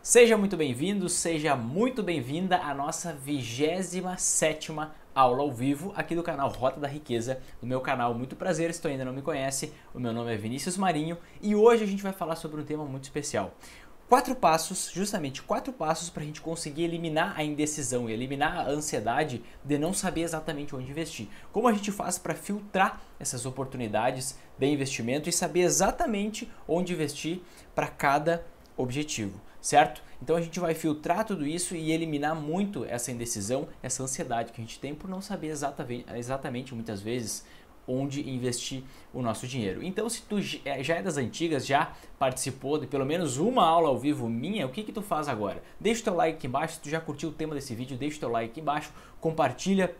Seja muito bem-vindo, seja muito bem-vinda à nossa 27ª aula ao vivo aqui do canal Rota da Riqueza, do meu canal. Muito prazer, se tu ainda não me conhece, o meu nome é Vinícius Marinho e hoje a gente vai falar sobre um tema muito especial. 4 passos, justamente 4 passos para a gente conseguir eliminar a indecisão e eliminar a ansiedade de não saber exatamente onde investir. Como a gente faz para filtrar essas oportunidades de investimento e saber exatamente onde investir para cada objetivo, certo? Então a gente vai filtrar tudo isso e eliminar muito essa indecisão, essa ansiedade que a gente tem por não saber exatamente muitas vezes onde investir o nosso dinheiro. Então, se tu já é das antigas, já participou de pelo menos uma aula ao vivo minha, o que tu faz agora? Deixa o teu like aqui embaixo, se tu já curtiu o tema desse vídeo, deixa o teu like aqui embaixo, compartilha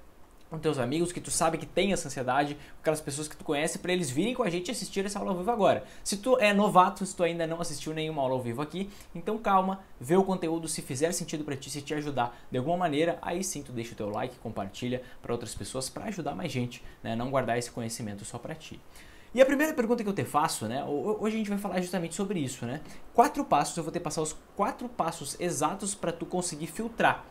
com teus amigos que tu sabe que tem essa ansiedade, com aquelas pessoas que tu conhece, para eles virem com a gente assistir essa aula ao vivo agora. Se tu é novato, se tu ainda não assistiu nenhuma aula ao vivo aqui, então calma, vê o conteúdo, se fizer sentido para ti, se te ajudar de alguma maneira, aí sim tu deixa o teu like, compartilha para outras pessoas, para ajudar mais gente, né? Não guardar esse conhecimento só para ti. E a primeira pergunta que eu te faço, né? Hoje a gente vai falar justamente sobre isso, né? 4 passos, eu vou te passar os 4 passos exatos para tu conseguir filtrar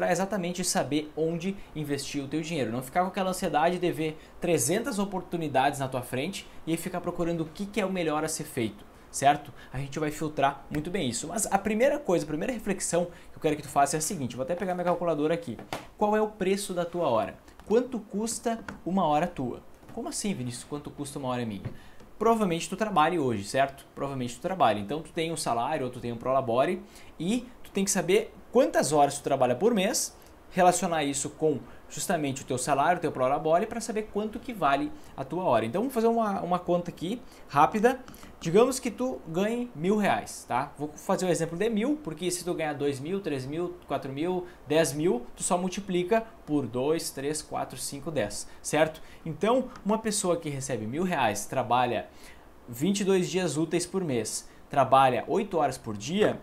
exatamente e saber onde investir o teu dinheiro. Não ficar com aquela ansiedade de ver 300 oportunidades na tua frente e aí ficar procurando o que é o melhor a ser feito, certo? A gente vai filtrar muito bem isso. Mas a primeira coisa, a primeira reflexão que eu quero que tu faça é a seguinte, vou até pegar minha calculadora aqui. Qual é o preço da tua hora? Quanto custa uma hora tua? Como assim, Vinícius? Quanto custa uma hora minha? Provavelmente tu trabalha hoje, certo? Provavelmente tu trabalha. Então tu tem um salário ou tu tem um prolabore e tu tem que saber quantas horas tu trabalha por mês, relacionar isso com justamente o teu salário, o teu prolabore, para saber quanto que vale a tua hora. Então vamos fazer uma conta aqui rápida. Digamos que tu ganhe R$1.000, tá? Vou fazer o exemplo de 1.000, porque se tu ganhar 2.000, 3.000, 4.000, 10.000, tu só multiplica por 2, 3, 4, 5, 10, certo? Então uma pessoa que recebe R$1.000, trabalha 22 dias úteis por mês, trabalha 8 horas por dia,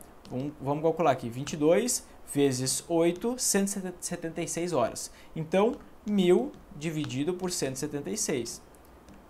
vamos calcular aqui, 22 vezes 8, 176 horas. Então, 1.000 dividido por 176.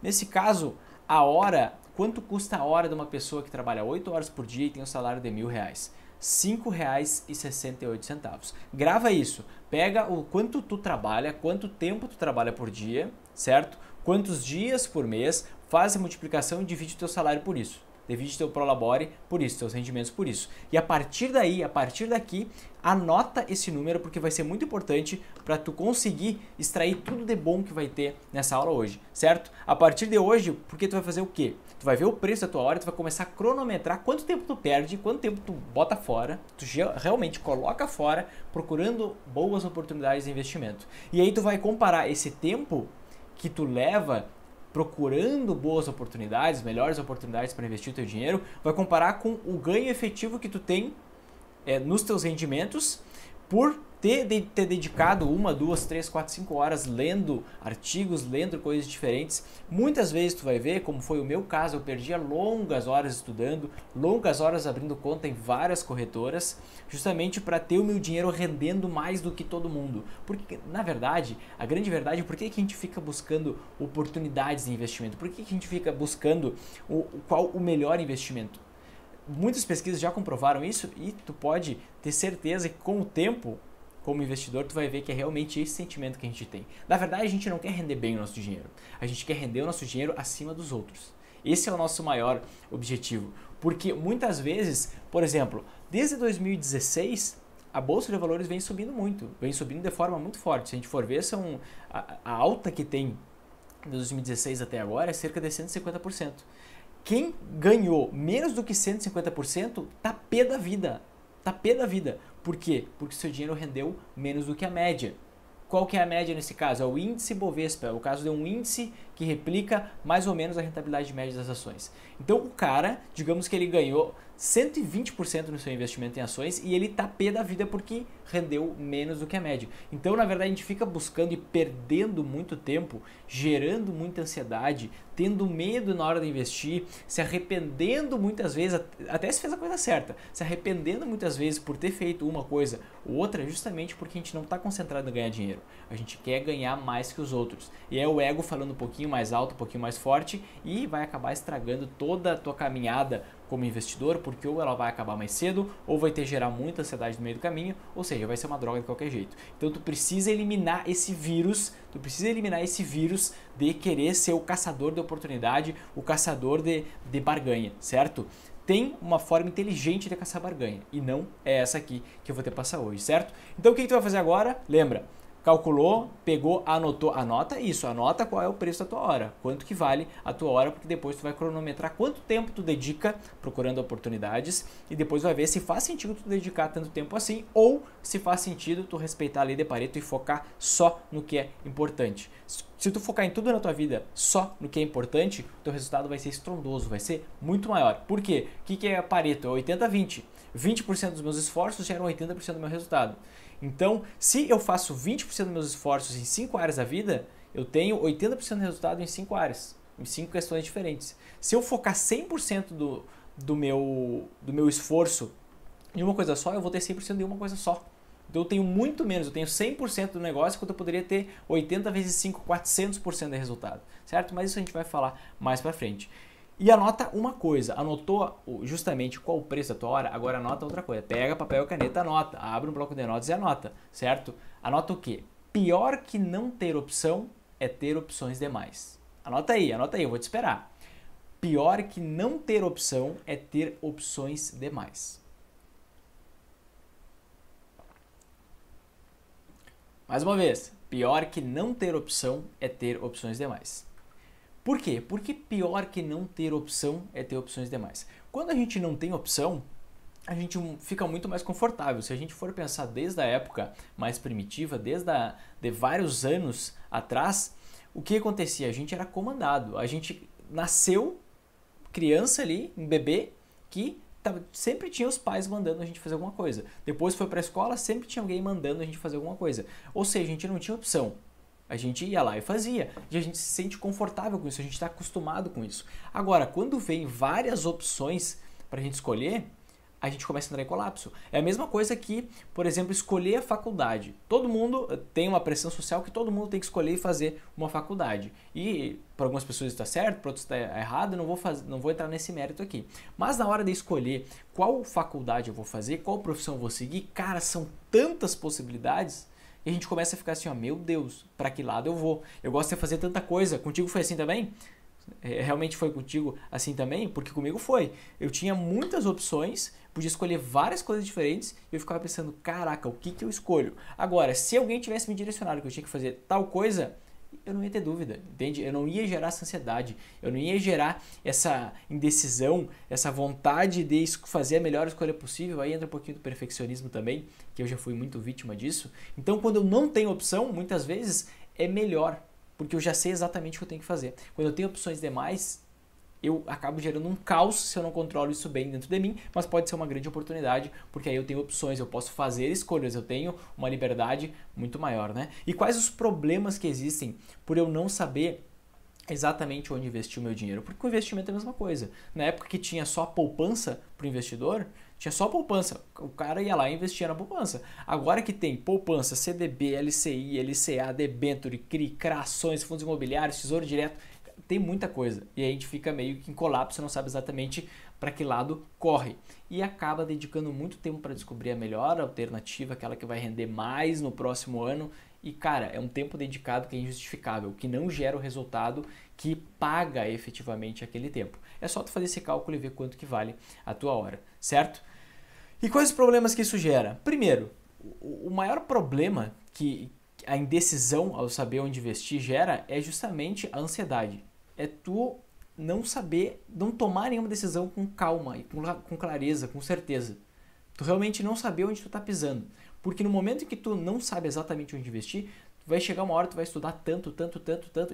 Nesse caso, a hora, quanto custa a hora de uma pessoa que trabalha 8 horas por dia e tem um salário de R$1.000? R$5,68. Grava isso, pega o quanto tu trabalha, quanto tempo tu trabalha por dia, certo? Quantos dias por mês, faz a multiplicação e divide o teu salário por isso. Divide teu prolabore por isso, teus rendimentos por isso. E a partir daí, a partir daqui, anota esse número porque vai ser muito importante para tu conseguir extrair tudo de bom que vai ter nessa aula hoje, certo? A partir de hoje, porque tu vai fazer o quê? Tu vai ver o preço da tua hora, tu vai começar a cronometrar quanto tempo tu perde, quanto tempo tu bota fora, tu realmente coloca fora procurando boas oportunidades de investimento. E aí tu vai comparar esse tempo que tu leva procurando boas oportunidades, melhores oportunidades para investir o teu dinheiro, vai comparar com o ganho efetivo que tu tem nos teus rendimentos por ter dedicado 1, 2, 3, 4, 5 horas lendo artigos, lendo coisas diferentes. Muitas vezes tu vai ver, como foi o meu caso, eu perdia longas horas estudando, longas horas abrindo conta em várias corretoras, justamente para ter o meu dinheiro rendendo mais do que todo mundo. Porque, na verdade, a grande verdade, por que a gente fica buscando oportunidades de investimento? Por que a gente fica buscando qual o melhor investimento? Muitas pesquisas já comprovaram isso e tu pode ter certeza que com o tempo, como investidor, tu vai ver que é realmente esse sentimento que a gente tem. Na verdade, a gente não quer render bem o nosso dinheiro. A gente quer render o nosso dinheiro acima dos outros. Esse é o nosso maior objetivo. Porque muitas vezes, por exemplo, desde 2016, a Bolsa de Valores vem subindo muito. Vem subindo de forma muito forte. Se a gente for ver, a alta que tem de 2016 até agora é cerca de 150%. Quem ganhou menos do que 150% tá pé da vida. Tá pé da vida. Por quê? Porque seu dinheiro rendeu menos do que a média. Qual que é a média nesse caso? É o índice Bovespa, é o caso de um índice que replica mais ou menos a rentabilidade média das ações. Então o cara, digamos que ele ganhou 120% no seu investimento em ações e ele tá pé da vida porque rendeu menos do que a média. Então, na verdade, a gente fica buscando e perdendo muito tempo, gerando muita ansiedade, tendo medo na hora de investir, se arrependendo muitas vezes, até se fez a coisa certa, se arrependendo muitas vezes por ter feito uma coisa ou outra, justamente porque a gente não está concentrado em ganhar dinheiro. A gente quer ganhar mais que os outros. E é o ego falando um pouquinho mais alto, um pouquinho mais forte e vai acabar estragando toda a tua caminhada como investidor, porque ou ela vai acabar mais cedo, ou vai ter gerar muita ansiedade no meio do caminho, ou seja, vai ser uma droga de qualquer jeito. Então tu precisa eliminar esse vírus, de querer ser o caçador de oportunidade, o caçador de barganha, certo? Tem uma forma inteligente de caçar barganha, e não é essa aqui que eu vou te passar hoje, certo? Então o que tu vai fazer agora? Lembra, calculou, pegou, anotou, anota isso, anota qual é o preço da tua hora, quanto que vale a tua hora, porque depois tu vai cronometrar quanto tempo tu dedica procurando oportunidades e depois vai ver se faz sentido tu dedicar tanto tempo assim ou se faz sentido tu respeitar a lei de Pareto e focar só no que é importante. Se tu focar em tudo na tua vida só no que é importante, o teu resultado vai ser estrondoso, vai ser muito maior. Por quê? O que é Pareto? É 80-20. 20% dos meus esforços geram 80% do meu resultado. Então, se eu faço 20% dos meus esforços em 5 áreas da vida, eu tenho 80% do resultado em 5 áreas, em 5 questões diferentes. Se eu focar 100% do meu esforço em uma coisa só, eu vou ter 100% de uma coisa só. Então eu tenho muito menos, eu tenho 100% do negócio, enquanto eu poderia ter 80 vezes 5, 400% de resultado, certo? Mas isso a gente vai falar mais pra frente. E anota uma coisa, anotou justamente qual o preço da tua hora, agora anota outra coisa. Pega papel e caneta, anota, abre um bloco de notas e anota, certo? Anota o quê? Pior que não ter opção é ter opções demais. Anota aí, eu vou te esperar. Pior que não ter opção é ter opções demais. Mais uma vez, pior que não ter opção é ter opções demais. Por quê? Porque pior que não ter opção é ter opções demais. Quando a gente não tem opção, a gente fica muito mais confortável. Se a gente for pensar desde a época mais primitiva, de vários anos atrás, o que acontecia? A gente era comandado. A gente nasceu criança ali, um bebê, que sempre tinha os pais mandando a gente fazer alguma coisa. Depois foi para a escola, sempre tinha alguém mandando a gente fazer alguma coisa. Ou seja, a gente não tinha opção. A gente ia lá e fazia, e a gente se sente confortável com isso, a gente está acostumado com isso. Agora, quando vem várias opções para a gente escolher, a gente começa a entrar em colapso. É a mesma coisa que, por exemplo, escolher a faculdade. Todo mundo tem uma pressão social que todo mundo tem que escolher e fazer uma faculdade. E para algumas pessoas está certo, para outros está errado, não vou entrar nesse mérito aqui. Mas na hora de escolher qual faculdade eu vou fazer, qual profissão eu vou seguir, cara, são tantas possibilidades. E a gente começa a ficar assim, ó, meu Deus, para que lado eu vou? Eu gosto de fazer tanta coisa. Contigo foi assim também? Realmente foi contigo assim também? Porque comigo foi. Eu tinha muitas opções, podia escolher várias coisas diferentes e eu ficava pensando, caraca, o que eu escolho? Agora, se alguém tivesse me direcionado que eu tinha que fazer tal coisa, eu não ia ter dúvida, entende? Eu não ia gerar essa ansiedade, eu não ia gerar essa indecisão, essa vontade de fazer a melhor escolha possível. Aí entra um pouquinho do perfeccionismo também, que eu já fui muito vítima disso. Então, quando eu não tenho opção, muitas vezes é melhor, porque eu já sei exatamente o que eu tenho que fazer. Quando eu tenho opções demais, eu acabo gerando um caos se eu não controlo isso bem dentro de mim, mas pode ser uma grande oportunidade, porque aí eu tenho opções, eu posso fazer escolhas, eu tenho uma liberdade muito maior, né? E quais os problemas que existem por eu não saber exatamente onde investir o meu dinheiro? Porque o investimento é a mesma coisa. Na época que tinha só poupança para o investidor, tinha só poupança. O cara ia lá e investia na poupança. Agora que tem poupança, CDB, LCI, LCA, debênture, CRI, CRA, ações, fundos imobiliários, tesouro direto, tem muita coisa e aí a gente fica meio que em colapso, não sabe exatamente para que lado corre e acaba dedicando muito tempo para descobrir a melhor alternativa, aquela que vai render mais no próximo ano. E cara, é um tempo dedicado que é injustificável, que não gera o resultado que paga efetivamente aquele tempo. É só tu fazer esse cálculo e ver quanto que vale a tua hora, certo? E quais os problemas que isso gera? Primeiro, o maior problema que a indecisão ao saber onde investir gera é justamente a ansiedade. É tu não saber, não tomar nenhuma decisão com calma e com clareza, com certeza. Tu realmente não saber onde tu tá pisando. Porque no momento em que tu não sabe exatamente onde investir, vai chegar uma hora que tu vai estudar tanto,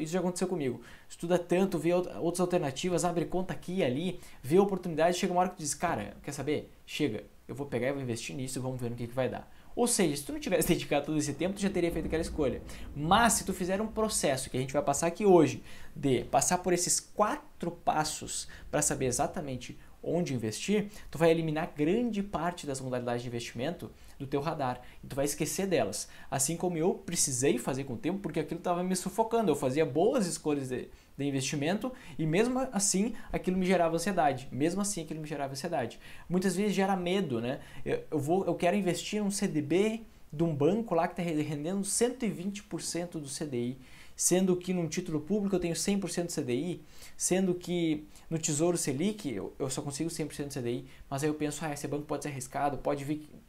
isso já aconteceu comigo. Estuda tanto, vê outras alternativas, abre conta aqui e ali, vê oportunidades, chega uma hora que tu diz, cara, quer saber? Chega, eu vou pegar e vou investir nisso e vamos ver no que vai dar. Ou seja, se tu não tivesse dedicado todo esse tempo, tu já teria feito aquela escolha. Mas se tu fizer um processo que a gente vai passar aqui hoje, de passar por esses 4 passos para saber exatamente onde investir, tu vai eliminar grande parte das modalidades de investimento do teu radar e tu vai esquecer delas. Assim como eu precisei fazer com o tempo, porque aquilo estava me sufocando. Eu fazia boas escolhas de investimento e mesmo assim aquilo me gerava ansiedade. Muitas vezes gera medo, né? Eu quero investir num CDB de um banco lá que está rendendo 120% do CDI, sendo que num título público eu tenho 100% do CDI, sendo que no Tesouro Selic eu só consigo 100% do CDI, mas aí eu penso, esse banco pode ser arriscado,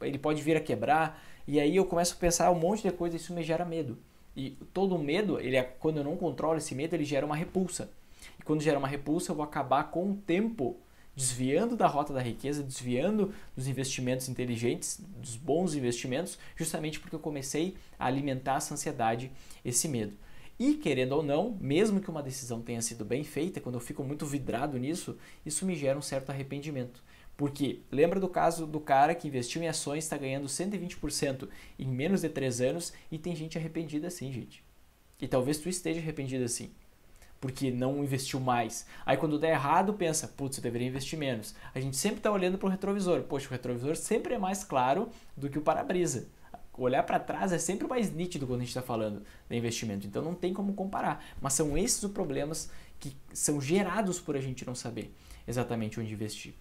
ele pode vir a quebrar, e aí eu começo a pensar um monte de coisa e isso me gera medo. E todo medo, quando eu não controlo esse medo, ele gera uma repulsa. E quando gera uma repulsa, eu vou acabar com o tempo desviando da rota da riqueza, desviando dos investimentos inteligentes, dos bons investimentos, justamente porque eu comecei a alimentar essa ansiedade, esse medo. E, querendo ou não, mesmo que uma decisão tenha sido bem feita, quando eu fico muito vidrado nisso, isso me gera um certo arrependimento. Porque lembra do caso do cara que investiu em ações, está ganhando 120% em menos de 3 anos e tem gente arrependida assim, gente. E talvez tu esteja arrependido assim, porque não investiu mais. Aí quando der errado, pensa, putz, eu deveria investir menos. A gente sempre está olhando para o retrovisor. Poxa, o retrovisor sempre é mais claro do que o para-brisa. Olhar para trás é sempre mais nítido quando a gente está falando de investimento, então não tem como comparar. Mas são esses os problemas que são gerados por a gente não saber exatamente onde investir.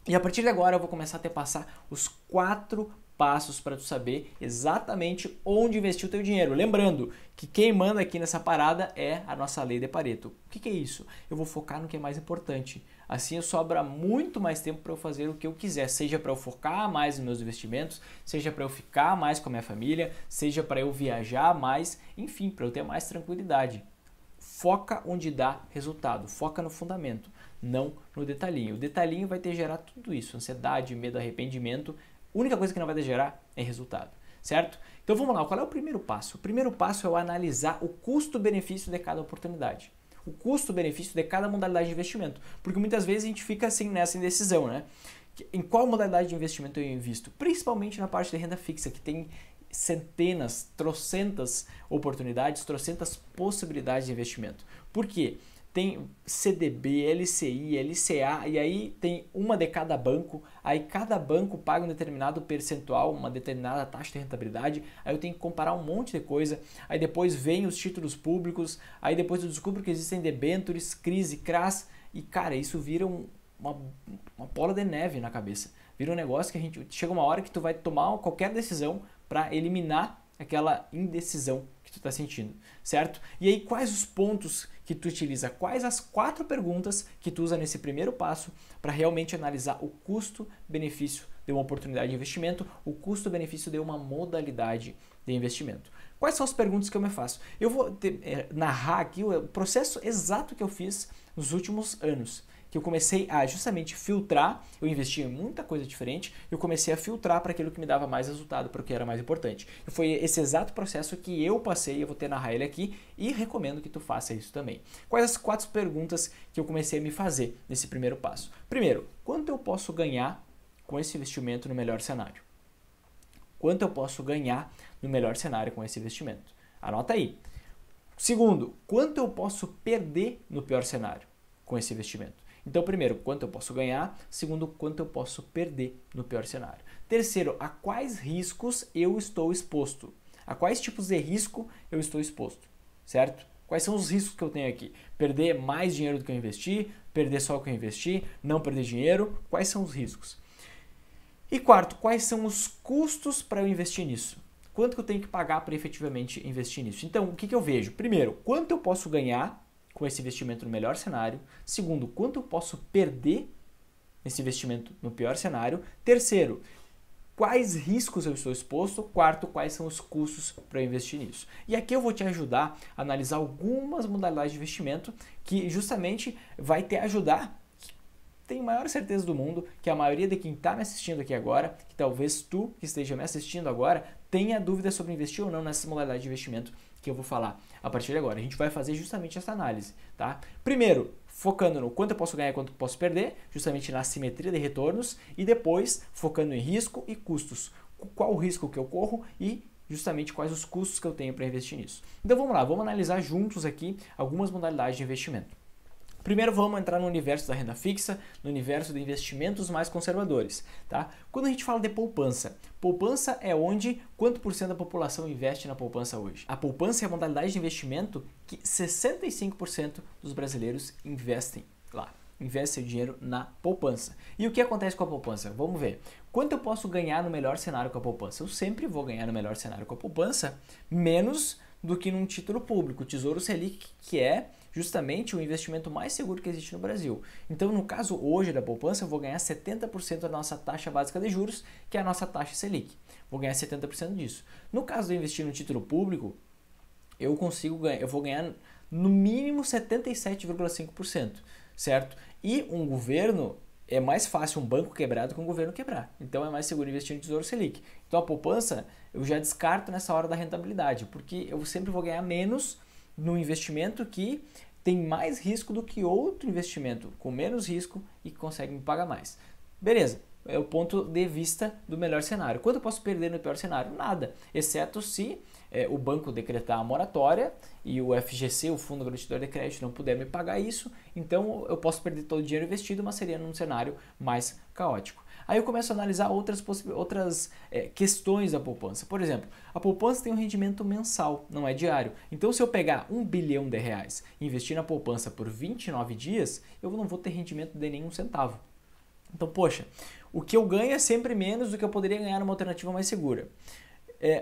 E a partir de agora eu vou começar a te passar os 4 passos para tu saber exatamente onde investir o teu dinheiro. Lembrando que quem manda aqui nessa parada é a nossa lei de Pareto. O que é isso? Eu vou focar no que é mais importante. Assim sobra muito mais tempo para eu fazer o que eu quiser, seja para eu focar mais nos meus investimentos, seja para eu ficar mais com a minha família, seja para eu viajar mais, enfim, para eu ter mais tranquilidade. Foca onde dá resultado, foca no fundamento, não no detalhinho. O detalhinho vai te gerar tudo isso, ansiedade, medo, arrependimento. A única coisa que não vai te gerar é resultado, certo? Então vamos lá, qual é o primeiro passo? O primeiro passo é eu analisar o custo-benefício de cada oportunidade. O custo-benefício de cada modalidade de investimento. Porque muitas vezes a gente fica assim nessa indecisão, né? Em qual modalidade de investimento eu invisto? Principalmente na parte de renda fixa, que tem centenas, trocentas oportunidades, trocentas possibilidades de investimento. Por quê? Tem CDB, LCI, LCA e aí tem uma de cada banco, aí cada banco paga um determinado percentual, uma determinada taxa de rentabilidade, aí eu tenho que comparar um monte de coisa, aí depois vem os títulos públicos, aí depois eu descubro que existem debêntures, CRIs, CRAs e cara, isso vira uma bola de neve na cabeça, vira um negócio que chega uma hora que tu vai tomar qualquer decisão para eliminar aquela indecisão que tu está sentindo, certo? E aí quais os pontos que tu utiliza, quais as 4 perguntas que tu usa nesse primeiro passo para realmente analisar o custo-benefício de uma oportunidade de investimento, o custo-benefício de uma modalidade de investimento. Quais são as perguntas que eu me faço? Eu vou narrar aqui o processo exato que eu fiz nos últimos anos, que eu comecei a justamente filtrar, eu investi em muita coisa diferente, eu comecei a filtrar para aquilo que me dava mais resultado, para o que era mais importante. E foi esse exato processo que eu passei, eu vou narrar ele aqui e recomendo que tu faça isso também. Quais as 4 perguntas que eu comecei a me fazer nesse primeiro passo? Primeiro, quanto eu posso ganhar com esse investimento no melhor cenário? Quanto eu posso ganhar no melhor cenário com esse investimento? Anota aí. Segundo, quanto eu posso perder no pior cenário com esse investimento? Então, primeiro, quanto eu posso ganhar. Segundo, quanto eu posso perder no pior cenário. Terceiro, a quais riscos eu estou exposto. A quais tipos de risco eu estou exposto, certo? Quais são os riscos que eu tenho aqui? Perder mais dinheiro do que eu investi, perder só o que eu investi, não perder dinheiro. Quais são os riscos? E quarto, quais são os custos para eu investir nisso? Quanto que eu tenho que pagar para efetivamente investir nisso? Então, o que eu vejo? Primeiro, quanto eu posso ganhar com esse investimento no melhor cenário. Segundo, quanto eu posso perder nesse investimento no pior cenário. Terceiro, quais riscos eu estou exposto. Quarto, quais são os custos para eu investir nisso. E aqui eu vou te ajudar a analisar algumas modalidades de investimento que justamente vai te ajudar. Tenho maior certeza do mundo que a maioria de quem está me assistindo aqui agora, que talvez tu que esteja me assistindo agora, tenha dúvida sobre investir ou não nessa modalidade de investimento que eu vou falar a partir de agora. A gente vai fazer justamente essa análise, tá? Primeiro, focando no quanto eu posso ganhar e quanto eu posso perder, justamente na simetria de retornos, e depois focando em risco e custos. Qual o risco que eu corro e justamente quais os custos que eu tenho para investir nisso. Então vamos lá, vamos analisar juntos aqui algumas modalidades de investimento. Primeiro vamos entrar no universo da renda fixa, no universo de investimentos mais conservadores, tá? Quando a gente fala de poupança, poupança é onde quanto por cento da população investe na poupança hoje? A poupança é a modalidade de investimento que 65% dos brasileiros investem lá. Investe seu dinheiro na poupança. E o que acontece com a poupança? Vamos ver. Quanto eu posso ganhar no melhor cenário com a poupança? Eu sempre vou ganhar no melhor cenário com a poupança, menos do que num título público, o Tesouro Selic, que é justamente o investimento mais seguro que existe no Brasil. Então, no caso hoje da poupança, eu vou ganhar 70% da nossa taxa básica de juros, que é a nossa taxa Selic. Vou ganhar 70% disso. No caso de eu investir no título público, eu vou ganhar no mínimo 77,5%, certo? E um governo, é mais fácil um banco quebrar do que um governo quebrar. Então é mais seguro investir no Tesouro Selic. Então a poupança eu já descarto nessa hora da rentabilidade, porque eu sempre vou ganhar menos no investimento que tem mais risco do que outro investimento com menos risco e que consegue me pagar mais. Beleza, é o ponto de vista do melhor cenário. Quanto eu posso perder no pior cenário? Nada, exceto se o banco decretar a moratória e o FGC, o Fundo Garantidor de Crédito, não puder me pagar isso, então eu posso perder todo o dinheiro investido, mas seria num cenário mais caótico. Aí eu começo a analisar outras questões da poupança. Por exemplo, a poupança tem um rendimento mensal, não é diário. Então se eu pegar R$1 bilhão e investir na poupança por 29 dias, eu não vou ter rendimento de nenhum centavo. Então, poxa, o que eu ganho é sempre menos do que eu poderia ganhar numa alternativa mais segura.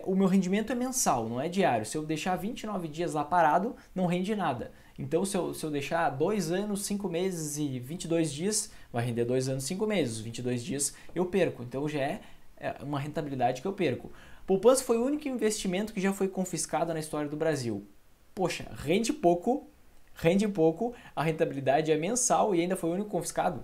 O meu rendimento é mensal, não é diário. Se eu deixar 29 dias lá parado, não rende nada. Então, se eu deixar 2 anos, 5 meses e 22 dias, vai render 2 anos, 5 meses. 22 dias eu perco. Então, já é uma rentabilidade que eu perco. Poupança foi o único investimento que já foi confiscado na história do Brasil. Poxa, rende pouco, a rentabilidade é mensal e ainda foi o único confiscado.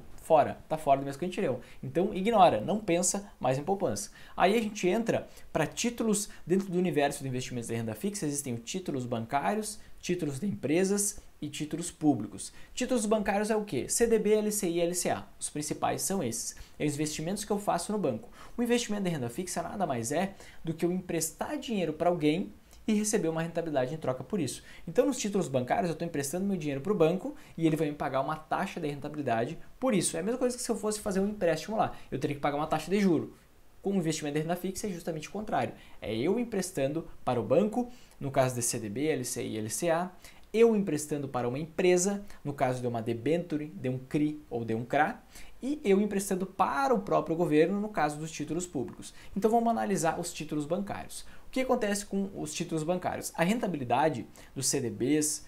Tá fora do mesmo quintilhão. Então ignora, não pensa mais em poupança. Aí a gente entra para títulos dentro do universo de investimentos de renda fixa. Existem os títulos bancários, títulos de empresas e títulos públicos. Títulos bancários é o quê? CDB, LCI e LCA. Os principais são esses. É os investimentos que eu faço no banco. O investimento de renda fixa nada mais é do que eu emprestar dinheiro para alguém e receber uma rentabilidade em troca por isso. Então, nos títulos bancários, eu estou emprestando meu dinheiro para o banco e ele vai me pagar uma taxa de rentabilidade por isso. É a mesma coisa que se eu fosse fazer um empréstimo lá. Eu teria que pagar uma taxa de juro. Com o investimento de renda fixa é justamente o contrário. É eu emprestando para o banco, no caso de CDB, LCI e LCA, eu emprestando para uma empresa, no caso de uma debenture, de um CRI ou de um CRA, e eu emprestando para o próprio governo, no caso dos títulos públicos. Então vamos analisar os títulos bancários. O que acontece com os títulos bancários? A rentabilidade dos CDBs,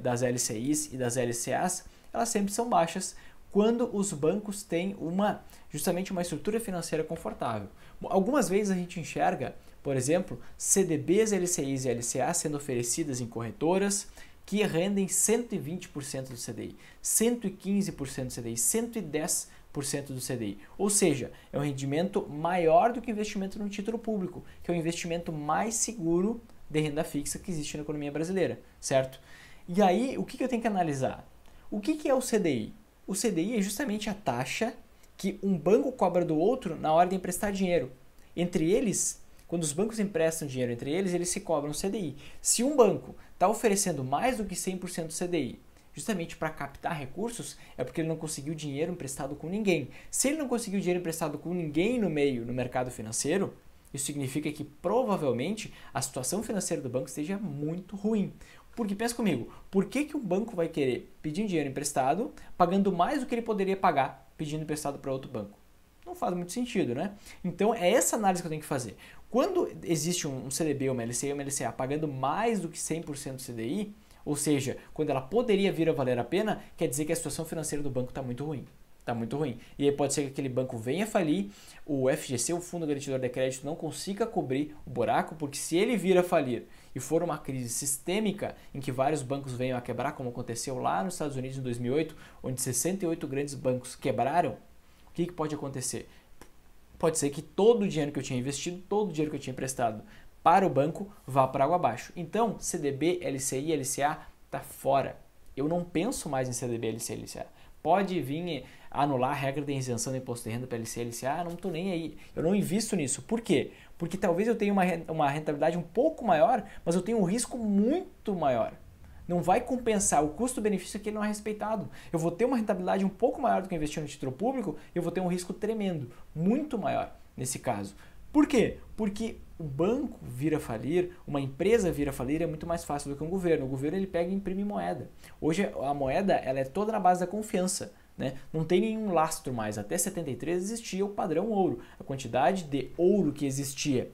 das LCIs e das LCAs, elas sempre são baixas quando os bancos têm justamente uma estrutura financeira confortável. Algumas vezes a gente enxerga, por exemplo, CDBs, LCIs e LCAs sendo oferecidas em corretoras que rendem 120% do CDI, 115% do CDI, 110% do CDI. Ou seja, é um rendimento maior do que o investimento no título público, que é o investimento mais seguro de renda fixa que existe na economia brasileira, certo? E aí, o que eu tenho que analisar? O que é o CDI? O CDI é justamente a taxa que um banco cobra do outro na hora de emprestar dinheiro. Entre eles, quando os bancos emprestam dinheiro entre eles, eles se cobram CDI. Se um banco está oferecendo mais do que 100% do CDI, justamente para captar recursos, é porque ele não conseguiu dinheiro emprestado com ninguém. Se ele não conseguiu dinheiro emprestado com ninguém no mercado financeiro, isso significa que provavelmente a situação financeira do banco esteja muito ruim. Porque pensa comigo, por que um banco vai querer pedir dinheiro emprestado pagando mais do que ele poderia pagar pedindo emprestado para outro banco? Não faz muito sentido, né? Então é essa análise que eu tenho que fazer. Quando existe um CDB, uma LCI, uma LCA pagando mais do que 100% do CDI, ou seja, quando ela poderia vir a valer a pena, quer dizer que a situação financeira do banco está muito ruim. Está muito ruim. E aí pode ser que aquele banco venha falir, o FGC, o Fundo Garantidor de Crédito, não consiga cobrir o buraco, porque se ele vir a falir e for uma crise sistêmica em que vários bancos venham a quebrar, como aconteceu lá nos Estados Unidos em 2008, onde 68 grandes bancos quebraram, o que pode acontecer? Pode ser que todo o dinheiro que eu tinha investido, todo o dinheiro que eu tinha emprestado para o banco vá para água abaixo. Então, CDB, LCI, LCA está fora. Eu não penso mais em CDB, LCI, LCA. Pode vir anular a regra de isenção do imposto de renda para LCI, LCA, não estou nem aí. Eu não invisto nisso. Por quê? Porque talvez eu tenha uma rentabilidade um pouco maior, mas eu tenho um risco muito maior. não vai compensar o custo-benefício que ele não é respeitado. Eu vou ter uma rentabilidade um pouco maior do que investir no título público, eu vou ter um risco tremendo, muito maior nesse caso. Por quê? Porque o banco vir a falir, uma empresa vir a falir é muito mais fácil do que um governo. O governo ele pega e imprime moeda. Hoje a moeda ela é toda na base da confiança. Né? Não tem nenhum lastro mais. Até 73 existia o padrão ouro. A quantidade de ouro que existia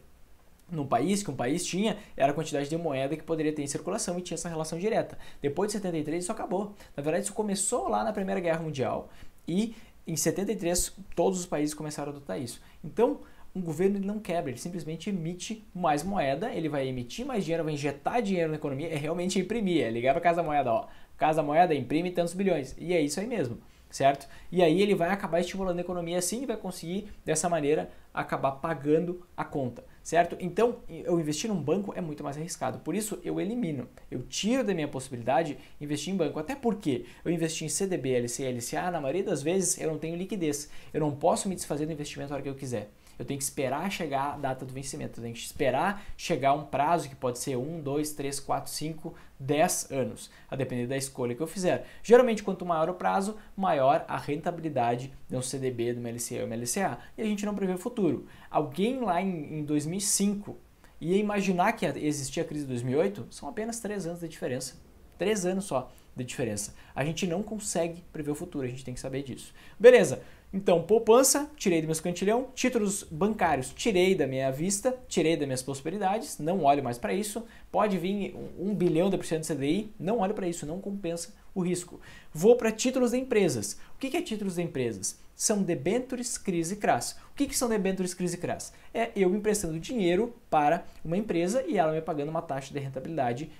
no país, que um país tinha, era a quantidade de moeda que poderia ter em circulação e tinha essa relação direta. Depois de 73 isso acabou. Na verdade isso começou lá na Primeira Guerra Mundial e em 73 todos os países começaram a adotar isso. Então um governo ele não quebra, ele simplesmente emite mais moeda, ele vai emitir mais dinheiro, vai injetar dinheiro na economia, é realmente imprimir, é ligar para Casa Moeda, ó, Casa Moeda imprime tantos bilhões, e é isso aí mesmo, certo? E aí ele vai acabar estimulando a economia assim e vai conseguir, dessa maneira, acabar pagando a conta, certo? Então, eu investir num banco é muito mais arriscado, por isso eu elimino, eu tiro da minha possibilidade investir em banco, até porque eu investi em CDB, LCI, LCA, na maioria das vezes eu não tenho liquidez, eu não posso me desfazer do investimento na hora que eu quiser. Eu tenho que esperar chegar a data do vencimento, eu tenho que esperar chegar um prazo que pode ser 1, 2, 3, 4, 5, 10 anos, a depender da escolha que eu fizer. Geralmente, quanto maior o prazo, maior a rentabilidade de um CDB, de uma LCA ou uma LCA. E a gente não prevê o futuro. Alguém lá em 2005 ia imaginar que existia a crise de 2008? São apenas 3 anos de diferença. 3 anos só de diferença. A gente não consegue prever o futuro, a gente tem que saber disso. Beleza. Então, poupança, tirei do meu escantilhão, títulos bancários, tirei da minha vista, tirei das minhas possibilidades, não olho mais para isso, pode vir 1 bilhão de % de CDI, não olho para isso, não compensa o risco. Vou para títulos de empresas. O que é títulos de empresas? São debêntures, CRIs e CRAs. O que são debêntures, CRIs e CRAs? É eu emprestando dinheiro para uma empresa e ela me pagando uma taxa de rentabilidade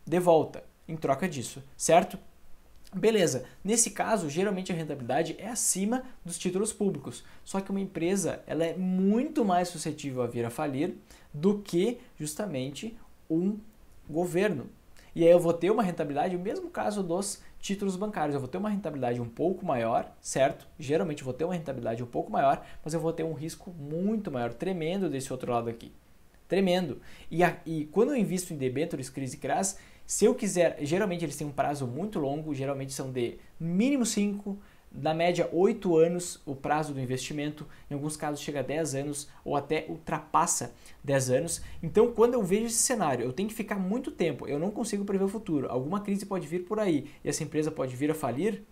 de volta, em troca disso, certo? Beleza, nesse caso, geralmente a rentabilidade é acima dos títulos públicos, só que uma empresa ela é muito mais suscetível a vir a falir do que justamente um governo. E aí eu vou ter uma rentabilidade, o mesmo caso dos títulos bancários, eu vou ter uma rentabilidade um pouco maior, certo? Geralmente eu vou ter uma rentabilidade um pouco maior, mas eu vou ter um risco muito maior, tremendo desse outro lado aqui. Tremendo. E quando eu invisto em debêntures, CRIs e CRAs, se eu quiser, geralmente eles têm um prazo muito longo, geralmente são de mínimo 5, na média 8 anos o prazo do investimento, em alguns casos chega a 10 anos ou até ultrapassa 10 anos. Então quando eu vejo esse cenário, eu tenho que ficar muito tempo, eu não consigo prever o futuro, alguma crise pode vir por aí e essa empresa pode vir a falir.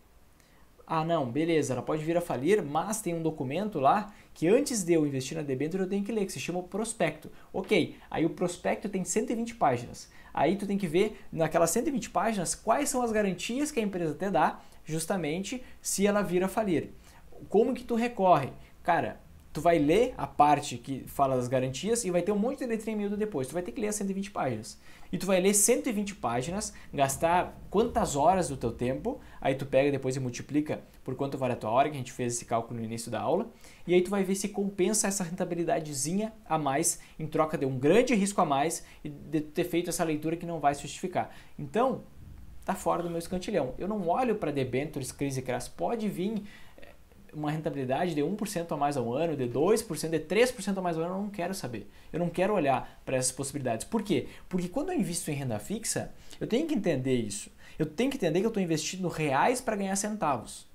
Ah não, beleza, ela pode vir a falir, mas tem um documento lá que antes de eu investir na debênture eu tenho que ler, que se chama prospecto. Ok, aí o prospecto tem 120 páginas. Aí tu tem que ver naquelas 120 páginas quais são as garantias que a empresa te dá, justamente se ela vir a falir. Como que tu recorre? Cara, tu vai ler a parte que fala das garantias e vai ter um monte de letrinha miúda depois. Tu vai ter que ler as 120 páginas. E tu vai ler 120 páginas, gastar quantas horas do teu tempo, aí tu pega depois e multiplica por quanto vale a tua hora, que a gente fez esse cálculo no início da aula, e aí tu vai ver se compensa essa rentabilidadezinha a mais em troca de um grande risco a mais e de ter feito essa leitura que não vai se justificar. Então, tá fora do meu escantilhão. Eu não olho para debêntures, CRIs e CRAs, pode vir uma rentabilidade de 1% a mais ao ano, de 2%, de 3% a mais ao ano, eu não quero saber. Eu não quero olhar para essas possibilidades. Por quê? Porque quando eu invisto em renda fixa, eu tenho que entender isso. Eu tenho que entender que eu estou investindo reais para ganhar centavos.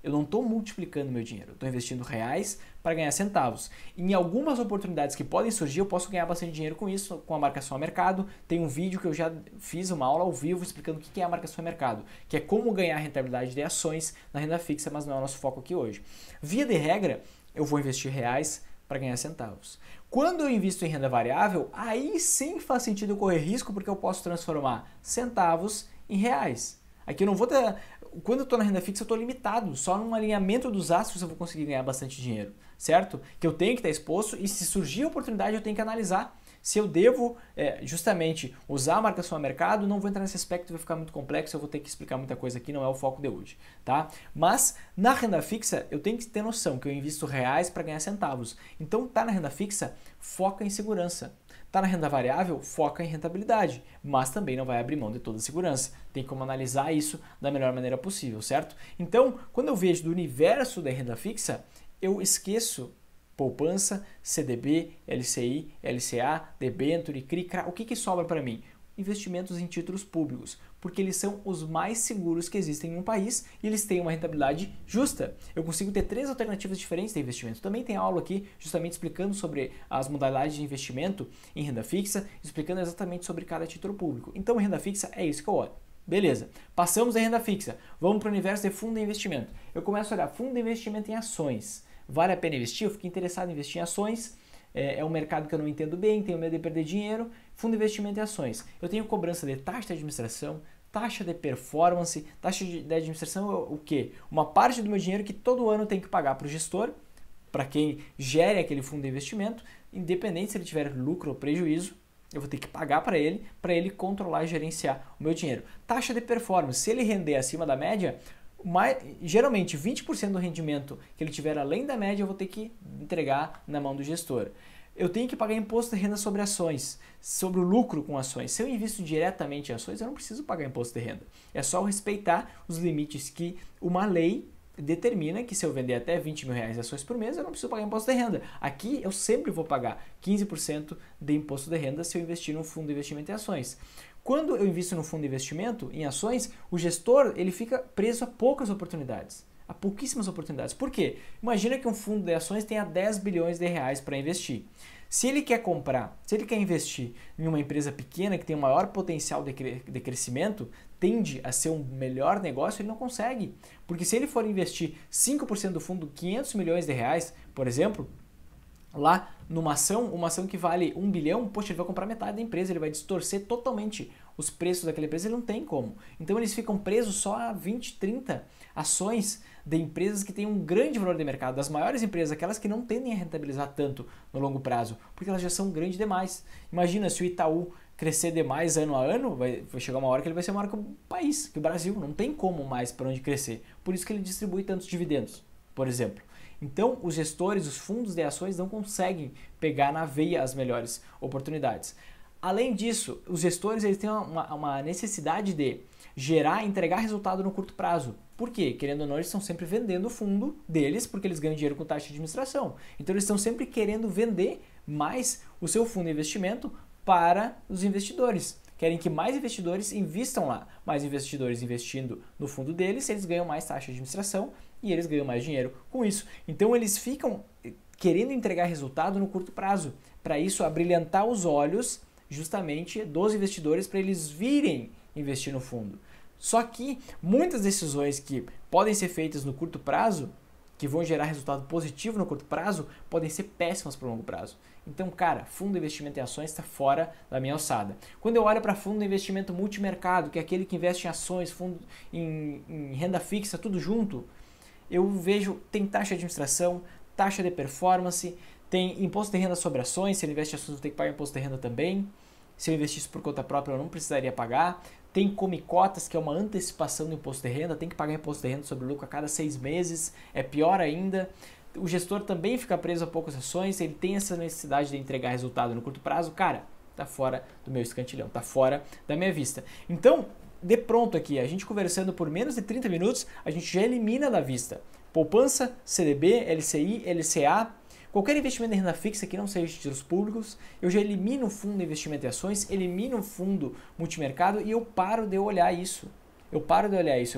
Eu não estou multiplicando meu dinheiro, eu estou investindo reais para ganhar centavos. Em algumas oportunidades que podem surgir, eu posso ganhar bastante dinheiro com isso, com a marcação a mercado. Tem um vídeo que eu já fiz uma aula ao vivo explicando o que é a marcação a mercado, que é como ganhar rentabilidade de ações na renda fixa, mas não é o nosso foco aqui hoje. Via de regra, eu vou investir reais para ganhar centavos. Quando eu invisto em renda variável, aí sim faz sentido eu correr risco, porque eu posso transformar centavos em reais. Aqui eu não vou ter... Quando eu estou na renda fixa, eu estou limitado. Só num alinhamento dos astros eu vou conseguir ganhar bastante dinheiro, certo? Que eu tenho que estar exposto e se surgir a oportunidade eu tenho que analisar se eu devo justamente usar a marcação a mercado. Não vou entrar nesse aspecto, vai ficar muito complexo, eu vou ter que explicar muita coisa aqui, não é o foco de hoje, tá? Mas na renda fixa eu tenho que ter noção que eu invisto reais para ganhar centavos. Então tá na renda fixa, foca em segurança. Tá na renda variável, foca em rentabilidade, mas também não vai abrir mão de toda a segurança. Tem como analisar isso da melhor maneira possível, certo? Então, quando eu vejo do universo da renda fixa, eu esqueço poupança, CDB, LCI, LCA, debênture, CRI, CRA. O que sobra para mim? investimentos em títulos públicos, porque eles são os mais seguros que existem em um país e eles têm uma rentabilidade justa. Eu consigo ter 3 alternativas diferentes de investimento. Também tem aula aqui justamente explicando sobre as modalidades de investimento em renda fixa, explicando exatamente sobre cada título público. Então, renda fixa é isso que eu olho. Beleza, passamos da renda fixa, vamos para o universo de fundo de investimento. Eu começo a olhar fundo de investimento em ações. Vale a pena investir? Eu fiquei interessado em investir em ações. É um mercado que eu não entendo bem, tenho medo de perder dinheiro. Fundo de investimento em ações. Eu tenho cobrança de taxa de administração, taxa de performance, taxa de administração é o quê? Uma parte do meu dinheiro que todo ano tem que pagar para o gestor, para quem gere aquele fundo de investimento, independente se ele tiver lucro ou prejuízo, eu vou ter que pagar para ele controlar e gerenciar o meu dinheiro. Taxa de performance, se ele render acima da média, geralmente 20% do rendimento que ele tiver além da média eu vou ter que entregar na mão do gestor. Eu tenho que pagar imposto de renda sobre ações, sobre o lucro com ações. Se eu invisto diretamente em ações, eu não preciso pagar imposto de renda. É só eu respeitar os limites que uma lei determina, que se eu vender até 20 mil reais de ações por mês, eu não preciso pagar imposto de renda. Aqui eu sempre vou pagar 15% de imposto de renda se eu investir num fundo de investimento em ações. Quando eu invisto no fundo de investimento em ações, o gestor ele fica preso a poucas oportunidades, a pouquíssimas oportunidades. Por quê? Imagina que um fundo de ações tenha 10 bilhões de reais para investir. Se ele quer comprar, se ele quer investir em uma empresa pequena que tem um maior potencial de crescimento, tende a ser um melhor negócio, ele não consegue. Porque se ele for investir 5% do fundo, 500 milhões de reais, por exemplo, lá numa ação, uma ação que vale 1 bilhão, poxa, ele vai comprar metade da empresa, ele vai distorcer totalmente os preços daquela empresa, ele não tem como. Então eles ficam presos só a 20, 30 ações de empresas que têm um grande valor de mercado, das maiores empresas, aquelas que não tendem a rentabilizar tanto no longo prazo, porque elas já são grandes demais. Imagina se o Itaú crescer demais ano a ano, vai chegar uma hora que ele vai ser maior que o país, que o Brasil, não tem como mais para onde crescer. Por isso que ele distribui tantos dividendos, por exemplo. Então, os gestores, os fundos de ações não conseguem pegar na veia as melhores oportunidades. Além disso, os gestores eles têm uma necessidade de gerar e entregar resultado no curto prazo. Por quê? Querendo ou não, eles estão sempre vendendo o fundo deles porque eles ganham dinheiro com taxa de administração. Então, eles estão sempre querendo vender mais o seu fundo de investimento para os investidores. Querem que mais investidores investam lá. Mais investidores investindo no fundo deles, eles ganham mais taxa de administração e eles ganham mais dinheiro com isso. Então eles ficam querendo entregar resultado no curto prazo. Para isso, abrilhantar os olhos justamente dos investidores para eles virem investir no fundo. Só que muitas decisões que podem ser feitas no curto prazo, que vão gerar resultado positivo no curto prazo, podem ser péssimas para o longo prazo. Então, cara, fundo de investimento em ações está fora da minha alçada. Quando eu olho para fundo de investimento multimercado, que é aquele que investe em ações, fundo em renda fixa, tudo junto, eu vejo, tem taxa de administração, taxa de performance, tem imposto de renda sobre ações, se eu investe em ações eu tenho que pagar imposto de renda também. Se eu investisse por conta própria eu não precisaria pagar. Tem come-cotas, que é uma antecipação do imposto de renda, tem que pagar imposto de renda sobre lucro a cada 6 meses, é pior ainda. O gestor também fica preso a poucas ações, ele tem essa necessidade de entregar resultado no curto prazo, cara, tá fora do meu escantilhão, tá fora da minha vista. Então, de pronto aqui, a gente conversando por menos de 30 minutos, a gente já elimina da vista poupança, CDB, LCI, LCA, qualquer investimento em renda fixa que não seja títulos públicos, eu já elimino o fundo de investimento em ações, elimino o fundo multimercado e eu paro de olhar isso. Eu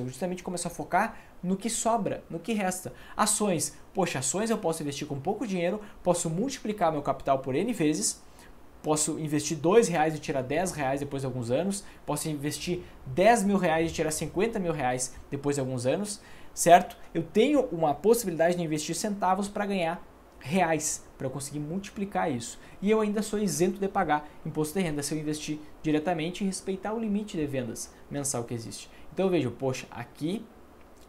justamente começo a focar no que sobra, no que resta. Ações, poxa, ações eu posso investir com pouco dinheiro, posso multiplicar meu capital por N vezes, posso investir R$2 e tirar R$10 depois de alguns anos, posso investir R$10.000 e tirar R$50.000 depois de alguns anos, certo? Eu tenho uma possibilidade de investir centavos para ganhar reais, para eu conseguir multiplicar isso. E eu ainda sou isento de pagar imposto de renda se eu investir diretamente e respeitar o limite de vendas mensal que existe. Então eu vejo, poxa, aqui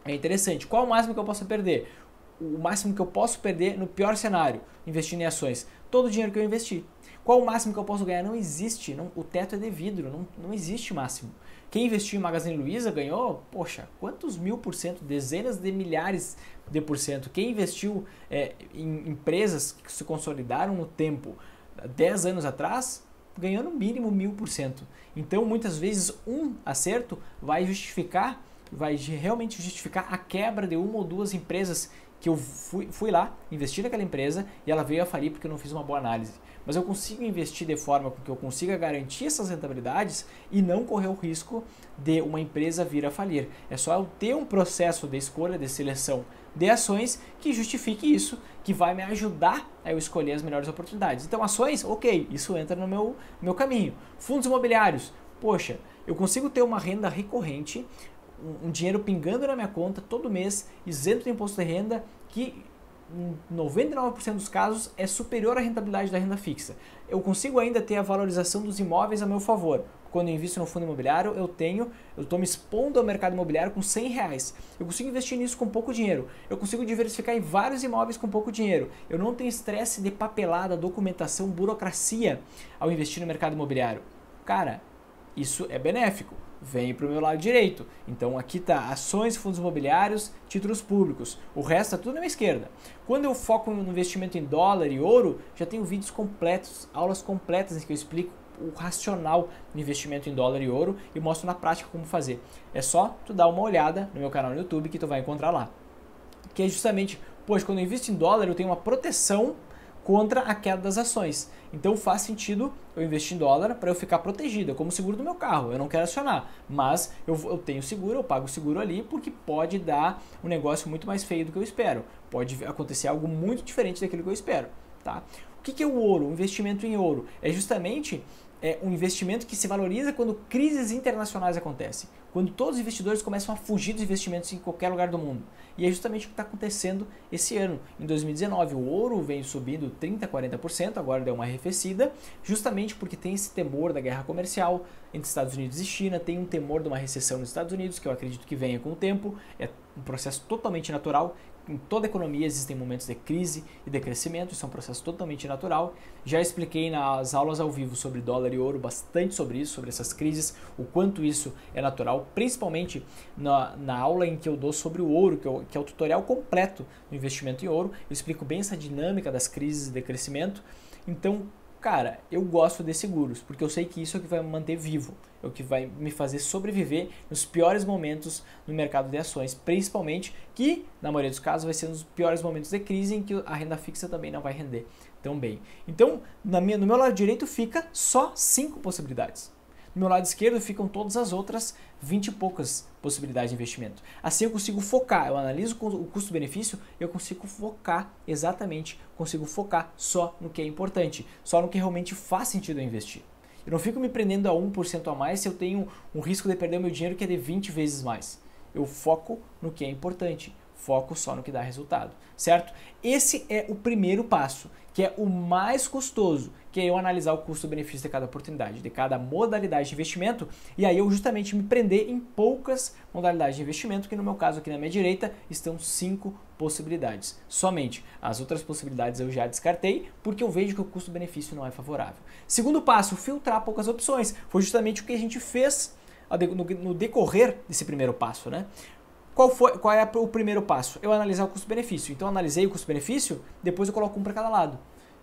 é interessante. Qual o máximo que eu posso perder? O máximo que eu posso perder no pior cenário, investindo em ações, todo o dinheiro que eu investi. Qual o máximo que eu posso ganhar? Não existe, o teto é de vidro, não existe máximo. Quem investiu em Magazine Luiza ganhou, poxa, quantos 1000%, dezenas de milhares de por cento. Quem investiu em empresas que se consolidaram no tempo, 10 anos atrás, ganhou no mínimo 1000%. Então, muitas vezes, um acerto vai realmente justificar a quebra de uma ou duas empresas que eu fui lá, investi naquela empresa e ela veio a falir porque eu não fiz uma boa análise. Mas eu consigo investir de forma com que eu consiga garantir essas rentabilidades e não correr o risco de uma empresa vir a falir. É só eu ter um processo de escolha, de seleção de ações que justifique isso, que vai me ajudar a eu escolher as melhores oportunidades. Então ações, ok, isso entra no meu caminho. Fundos imobiliários, poxa, eu consigo ter uma renda recorrente, um dinheiro pingando na minha conta todo mês, isento de imposto de renda, que em 99% dos casos é superior à rentabilidade da renda fixa. Eu consigo ainda ter a valorização dos imóveis a meu favor. Quando eu invisto no fundo imobiliário, eu estou me expondo ao mercado imobiliário com R$100. Eu consigo investir nisso com pouco dinheiro. Eu consigo diversificar em vários imóveis com pouco dinheiro. Eu não tenho estresse de papelada, documentação, burocracia ao investir no mercado imobiliário. Cara, isso é benéfico. Vem para o meu lado direito. Então aqui está ações, fundos imobiliários, títulos públicos. O resto está tudo na minha esquerda. Quando eu foco no investimento em dólar e ouro, já tenho vídeos completos, aulas completas em que eu explico o racional do investimento em dólar e ouro e mostro na prática como fazer. É só tu dar uma olhada no meu canal no YouTube que tu vai encontrar lá. Que é justamente, pois quando eu invisto em dólar eu tenho uma proteção contra a queda das ações. Então faz sentido eu investir em dólar para eu ficar protegido, é como o seguro do meu carro, eu não quero acionar, mas eu tenho seguro, eu pago o seguro ali porque pode dar um negócio muito mais feio do que eu espero, pode acontecer algo muito diferente daquilo que eu espero. Tá? O que é o ouro? O investimento em ouro é justamente um investimento que se valoriza quando crises internacionais acontecem, quando todos os investidores começam a fugir dos investimentos em qualquer lugar do mundo. E é justamente o que está acontecendo esse ano. Em 2019, o ouro veio subindo 30%, 40%, agora deu uma arrefecida, justamente porque tem esse temor da guerra comercial entre Estados Unidos e China, tem um temor de uma recessão nos Estados Unidos, que eu acredito que venha com o tempo, é um processo totalmente natural. Em toda economia existem momentos de crise e de crescimento, isso é um processo totalmente natural. Já expliquei nas aulas ao vivo sobre dólar e ouro bastante sobre isso, sobre essas crises, o quanto isso é natural, principalmente na aula em que eu dou sobre o ouro, que é o tutorial completo do investimento em ouro. Eu explico bem essa dinâmica das crises de crescimento. Então, cara, eu gosto de seguros, porque eu sei que isso é o que vai me manter vivo, é o que vai me fazer sobreviver nos piores momentos no mercado de ações, principalmente que, na maioria dos casos, vai ser nos piores momentos de crise em que a renda fixa também não vai render tão bem. Então, no meu lado direito fica só 5 possibilidades. No meu lado esquerdo ficam todas as outras 20 e poucas possibilidades de investimento. Assim eu consigo focar, eu analiso o custo-benefício, eu consigo focar exatamente, consigo focar só no que é importante, só no que realmente faz sentido eu investir. Eu não fico me prendendo a 1% a mais se eu tenho um risco de perder o meu dinheiro que é de 20 vezes mais. Eu foco no que é importante, foco só no que dá resultado, certo? Esse é o primeiro passo, que é o mais custoso, que é eu analisar o custo-benefício de cada oportunidade, de cada modalidade de investimento, e aí eu justamente me prender em poucas modalidades de investimento, que no meu caso aqui na minha direita estão 5 possibilidades. Somente as outras possibilidades eu já descartei, porque eu vejo que o custo-benefício não é favorável. Segundo passo, filtrar poucas opções. Foi justamente o que a gente fez no decorrer desse primeiro passo, né? Qual é o primeiro passo? Eu analisar o custo-benefício. Então, eu analisei o custo-benefício, depois eu coloco um para cada lado.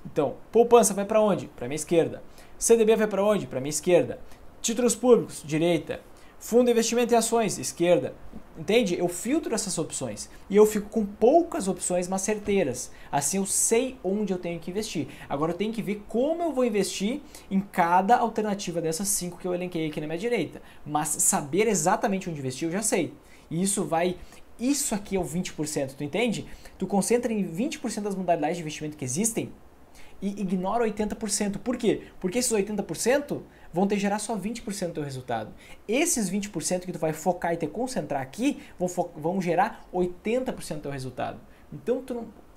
Então, poupança vai para onde? Para a minha esquerda. CDB vai para onde? Para a minha esquerda. Títulos públicos, direita. Fundo de investimento em ações, esquerda. Entende? Eu filtro essas opções. E eu fico com poucas opções, mas certeiras. Assim eu sei onde eu tenho que investir. Agora eu tenho que ver como eu vou investir em cada alternativa dessas 5 que eu elenquei aqui na minha direita. Mas saber exatamente onde investir eu já sei. E isso aqui é o 20%, tu entende? Tu concentra em 20% das modalidades de investimento que existem e ignora 80%. Por quê? Porque esses 80% vão te gerar só 20% do teu resultado. Esses 20% que tu vai focar e te concentrar aqui vão gerar 80% do teu resultado. Então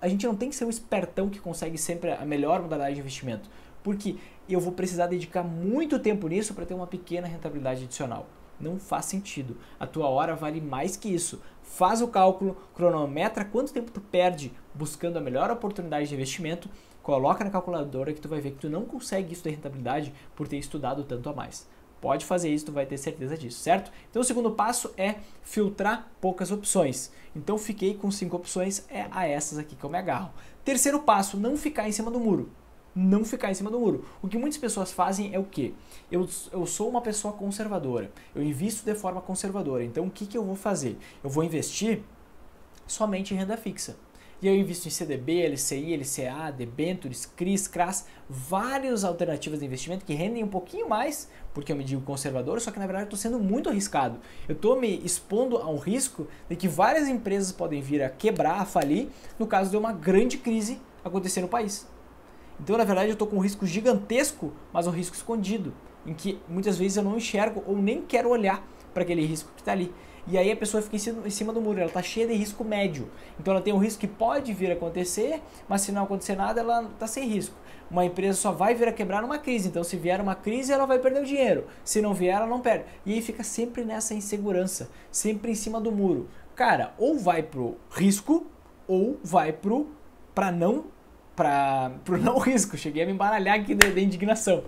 a gente não tem que ser um espertão que consegue sempre a melhor modalidade de investimento, porque eu vou precisar dedicar muito tempo nisso para ter uma pequena rentabilidade adicional. Não faz sentido. A tua hora vale mais que isso. Faz o cálculo, cronometra quanto tempo tu perde buscando a melhor oportunidade de investimento, coloca na calculadora que tu vai ver que tu não consegue isso de rentabilidade por ter estudado tanto a mais. Pode fazer isso, tu vai ter certeza disso, certo? Então o segundo passo é filtrar poucas opções. Então fiquei com 5 opções, é a essas aqui que eu me agarro. Terceiro passo, não ficar em cima do muro. Não ficar em cima do muro. O que muitas pessoas fazem é o quê? Eu sou uma pessoa conservadora, eu invisto de forma conservadora, então o que eu vou fazer? Eu vou investir somente em renda fixa. E eu invisto em CDB, LCI, LCA, debentures, CRIs, CRAs, várias alternativas de investimento que rendem um pouquinho mais, porque eu me digo conservador, só que na verdade eu estou sendo muito arriscado. Eu estou me expondo a um risco de que várias empresas podem vir a quebrar, a falir, no caso de uma grande crise acontecer no país. Então, na verdade, eu estou com um risco gigantesco, mas um risco escondido, em que muitas vezes eu não enxergo ou nem quero olhar para aquele risco que está ali. E aí a pessoa fica em cima do muro, ela está cheia de risco médio. Então ela tem um risco que pode vir a acontecer, mas se não acontecer nada, ela está sem risco. Uma empresa só vai vir a quebrar numa crise, então se vier uma crise, ela vai perder o dinheiro. Se não vier, ela não perde. E aí fica sempre nessa insegurança, sempre em cima do muro. Cara, ou vai pro risco, ou vai pro não risco. Cheguei a me embaralhar aqui da indignação.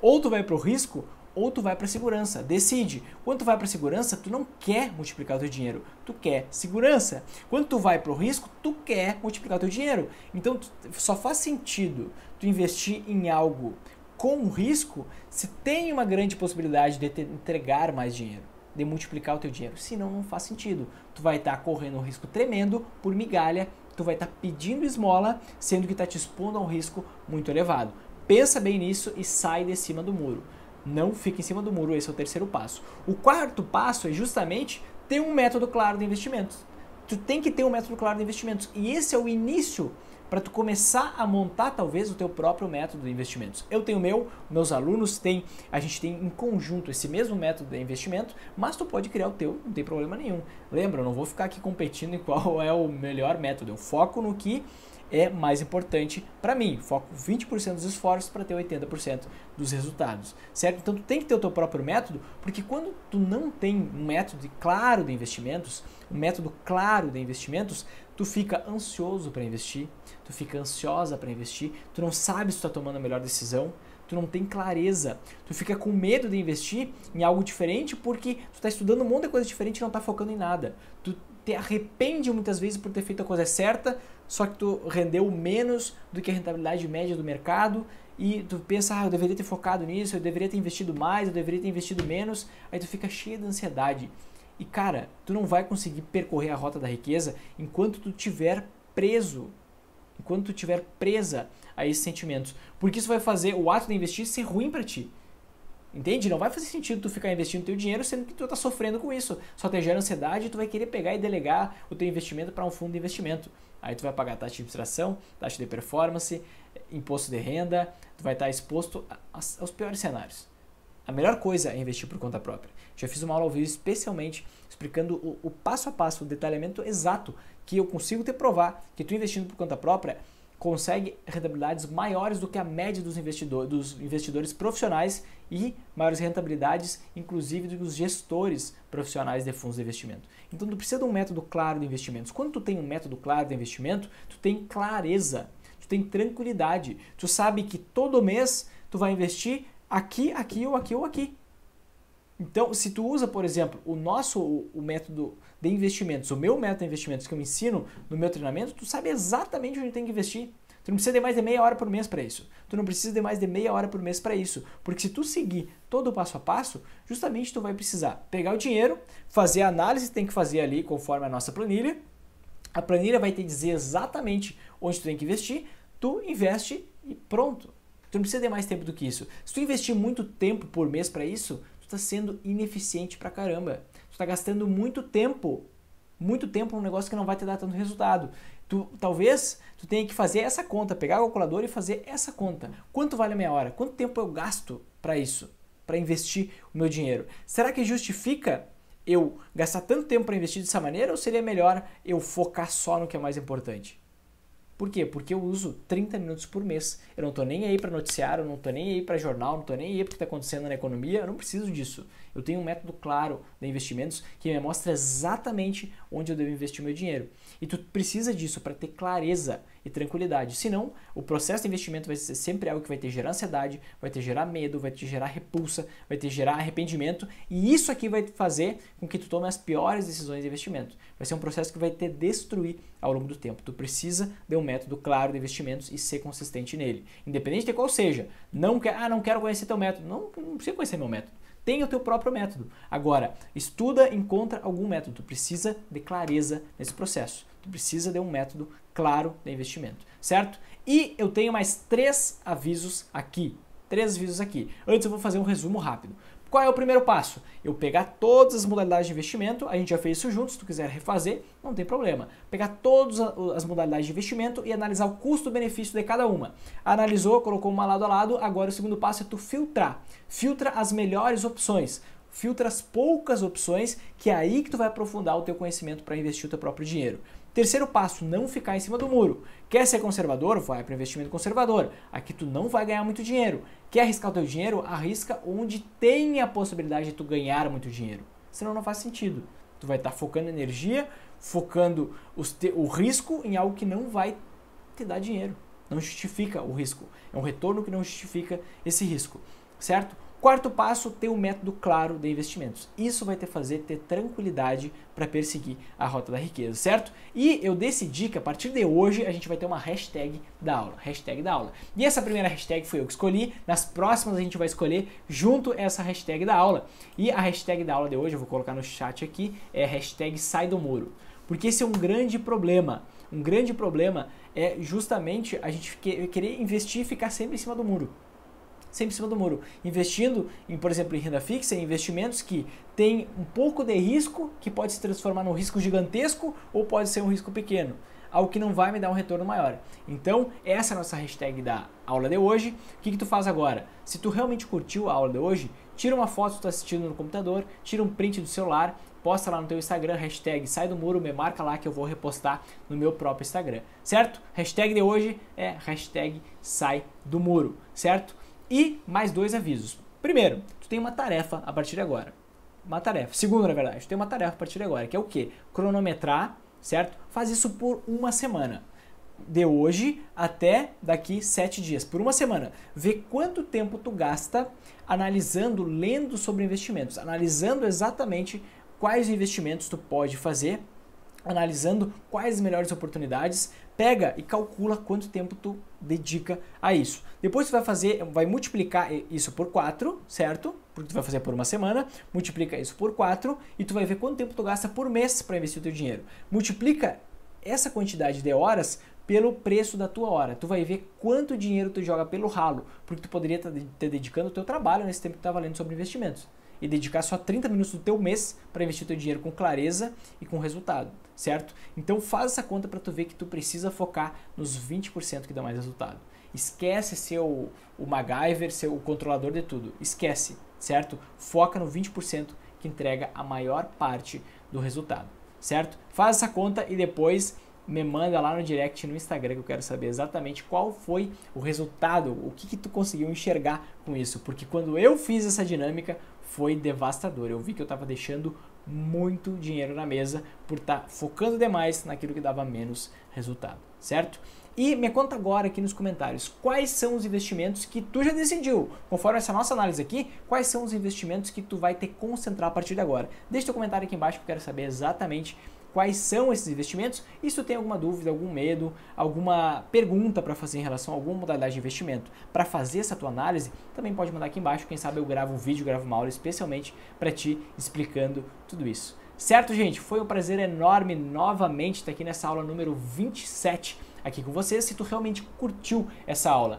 Ou tu vai pro risco, ou tu vai para segurança. Decide. Quando tu vai para segurança, tu não quer multiplicar o teu dinheiro, tu quer segurança. Quando tu vai para o risco, tu quer multiplicar o teu dinheiro. Então só faz sentido tu investir em algo com risco se tem uma grande possibilidade de entregar mais dinheiro, de multiplicar o teu dinheiro. Senão não faz sentido. Tu vai estar correndo um risco tremendo por migalha, tu vai estar pedindo esmola, sendo que está te expondo a um risco muito elevado. Pensa bem nisso e sai de cima do muro. Não fica em cima do muro, esse é o terceiro passo. O quarto passo é justamente ter um método claro de investimentos. Tu tem que ter um método claro de investimentos. E esse é o início para tu começar a montar talvez o teu próprio método de investimentos. Eu tenho o meu, meus alunos têm, a gente tem em conjunto esse mesmo método de investimento, mas tu pode criar o teu, não tem problema nenhum. Lembra, eu não vou ficar aqui competindo em qual é o melhor método. Eu foco no que é mais importante para mim. Foco 20% dos esforços para ter 80% dos resultados, certo? Então tu tem que ter o teu próprio método, porque quando tu não tem um método claro de investimentos, tu fica ansioso para investir, tu fica ansiosa para investir, tu não sabe se tu está tomando a melhor decisão, tu não tem clareza, tu fica com medo de investir em algo diferente porque tu está estudando um monte de coisa diferente e não está focando em nada. Tu te arrepende muitas vezes por ter feito a coisa certa, só que tu rendeu menos do que a rentabilidade média do mercado e tu pensa, eu deveria ter focado nisso, eu deveria ter investido mais, eu deveria ter investido menos, aí tu fica cheio de ansiedade. E cara, tu não vai conseguir percorrer a rota da riqueza enquanto tu estiver preso, enquanto tu estiver presa a esses sentimentos, porque isso vai fazer o ato de investir ser ruim para ti. Entende? Não vai fazer sentido tu ficar investindo teu dinheiro sendo que tu tá sofrendo com isso. Só te gera ansiedade e tu vai querer pegar e delegar o teu investimento para um fundo de investimento. Aí tu vai pagar taxa de administração, taxa de performance, imposto de renda, tu vai estar exposto aos piores cenários. A melhor coisa é investir por conta própria. Já fiz uma aula ao vivo especialmente explicando o passo a passo, o detalhamento exato que eu consigo te provar que tu investindo por conta própria consegue rentabilidades maiores do que a média dos investidores profissionais e maiores rentabilidades, inclusive, dos gestores profissionais de fundos de investimento. Então, tu precisa de um método claro de investimentos. Quando tu tem um método claro de investimento, tu tem clareza, tu tem tranquilidade. Tu sabe que todo mês tu vai investir aqui, aqui ou aqui ou aqui. Então, se tu usa, por exemplo, o método de investimentos, o meu método de investimentos que eu ensino no meu treinamento, tu sabe exatamente onde tem que investir. Tu não precisa de mais de meia hora por mês para isso. Tu não precisa de mais de meia hora por mês para isso. Porque se tu seguir todo o passo a passo, justamente tu vai precisar pegar o dinheiro, fazer a análise que tem que fazer ali conforme a nossa planilha. A planilha vai te dizer exatamente onde tu tem que investir, tu investe e pronto. Tu não precisa de mais tempo do que isso. Se tu investir muito tempo por mês para isso, está sendo ineficiente pra caramba. Tu está gastando muito tempo num negócio que não vai te dar tanto resultado. Talvez tu tenha que fazer essa conta, pegar a calculadora e fazer essa conta. Quanto vale a minha hora? Quanto tempo eu gasto para isso? Para investir o meu dinheiro? Será que justifica eu gastar tanto tempo para investir dessa maneira ou seria melhor eu focar só no que é mais importante? Por quê? Porque eu uso 30 minutos por mês. Eu não tô nem aí para noticiário, eu não tô nem aí para jornal, não tô nem aí para o que está acontecendo na economia, eu não preciso disso. Eu tenho um método claro de investimentos que me mostra exatamente onde eu devo investir o meu dinheiro. E tu precisa disso para ter clareza e tranquilidade. Senão, o processo de investimento vai ser sempre algo que vai te gerar ansiedade, vai te gerar medo, vai te gerar repulsa, vai te gerar arrependimento. E isso aqui vai fazer com que tu tome as piores decisões de investimento. Vai ser um processo que vai te destruir ao longo do tempo. Tu precisa de um método claro de investimentos e ser consistente nele. Independente de qual seja. Não quero conhecer teu método. Não precisa conhecer meu método. tenha o teu próprio método. Agora, estuda, encontra algum método. Tu precisa de clareza nesse processo. Tu precisa de um método claro de investimento, certo? E eu tenho mais 3 avisos aqui. 3 avisos aqui. Antes eu vou fazer um resumo rápido. Qual é o primeiro passo? Eu pegar todas as modalidades de investimento, a gente já fez isso junto, se tu quiser refazer, não tem problema. Pegar todas as modalidades de investimento e analisar o custo-benefício de cada uma. Analisou, colocou uma lado a lado, agora o segundo passo é tu filtrar. Filtra as melhores opções. Filtra as poucas opções, que é aí que tu vai aprofundar o teu conhecimento para investir o teu próprio dinheiro. Terceiro passo, não ficar em cima do muro. Quer ser conservador? Vai para investimento conservador. Aqui tu não vai ganhar muito dinheiro. Quer arriscar o teu dinheiro? Arrisca onde tem a possibilidade de tu ganhar muito dinheiro. Senão não faz sentido. Tu vai estar focando energia, focando o risco em algo que não vai te dar dinheiro. Não justifica o risco. É um retorno que não justifica esse risco, certo? Quarto passo, ter um método claro de investimentos. Isso vai te fazer ter tranquilidade para perseguir a rota da riqueza, certo? E eu decidi que a partir de hoje a gente vai ter uma hashtag da aula. Hashtag da aula. E essa primeira hashtag foi eu que escolhi. Nas próximas a gente vai escolher junto essa hashtag da aula. E a hashtag da aula de hoje, eu vou colocar no chat aqui, é hashtag sai do muro. Porque esse é um grande problema. Um grande problema é justamente a gente querer investir e ficar sempre em cima do muro. Sempre em cima do muro, investindo em, por exemplo, em renda fixa, em investimentos que tem um pouco de risco, que pode se transformar num risco gigantesco ou pode ser um risco pequeno, algo que não vai me dar um retorno maior. Então, essa é a nossa hashtag da aula de hoje. O que tu faz agora? Se tu realmente curtiu a aula de hoje, tira uma foto que tu está assistindo no computador, tira um print do celular, posta lá no teu Instagram, hashtag sai do muro, me marca lá que eu vou repostar no meu próprio Instagram, certo? Hashtag de hoje é hashtag sai do muro, certo? E mais 2 avisos. Primeiro, tu tem uma tarefa a partir de agora. Uma tarefa. Segundo, na verdade, tu tem uma tarefa a partir de agora, que é o quê? Cronometrar, certo? Faz isso por uma semana. De hoje até daqui 7 dias. Por uma semana. Vê quanto tempo tu gasta analisando, lendo sobre investimentos. Analisando exatamente quais investimentos tu pode fazer. Analisando quais as melhores oportunidades, pega e calcula quanto tempo tu dedica a isso. Depois tu vai multiplicar isso por 4, certo? Porque tu vai fazer por uma semana, multiplica isso por 4 e tu vai ver quanto tempo tu gasta por mês para investir o teu dinheiro. Multiplica essa quantidade de horas pelo preço da tua hora. Tu vai ver quanto dinheiro tu joga pelo ralo, porque tu poderia estar dedicando o teu trabalho nesse tempo que tu está lendo sobre investimentos. E dedicar só 30 minutos do teu mês para investir o teu dinheiro com clareza e com resultado, certo? Então faz essa conta para tu ver que tu precisa focar nos 20% que dá mais resultado. Esquece ser o MacGyver, ser o controlador de tudo. Esquece, certo? Foca no 20% que entrega a maior parte do resultado, certo? Faz essa conta e depois me manda lá no direct no Instagram que eu quero saber exatamente qual foi o resultado, o que tu conseguiu enxergar com isso. Porque quando eu fiz essa dinâmica, foi devastador. Eu vi que eu estava deixando muito dinheiro na mesa por estar focando demais naquilo que dava menos resultado, certo? E me conta agora aqui nos comentários quais são os investimentos que tu já decidiu, conforme essa nossa análise aqui, quais são os investimentos que tu vai ter que concentrar a partir de agora. Deixa teu comentário aqui embaixo que eu quero saber exatamente quais são esses investimentos e se tu tem alguma dúvida, algum medo, alguma pergunta para fazer em relação a alguma modalidade de investimento. Para fazer essa tua análise, também pode mandar aqui embaixo, quem sabe eu gravo um vídeo, gravo uma aula especialmente para ti explicando tudo isso. Certo, gente? Foi um prazer enorme novamente estar aqui nessa aula número 27 aqui com vocês. Se tu realmente curtiu essa aula,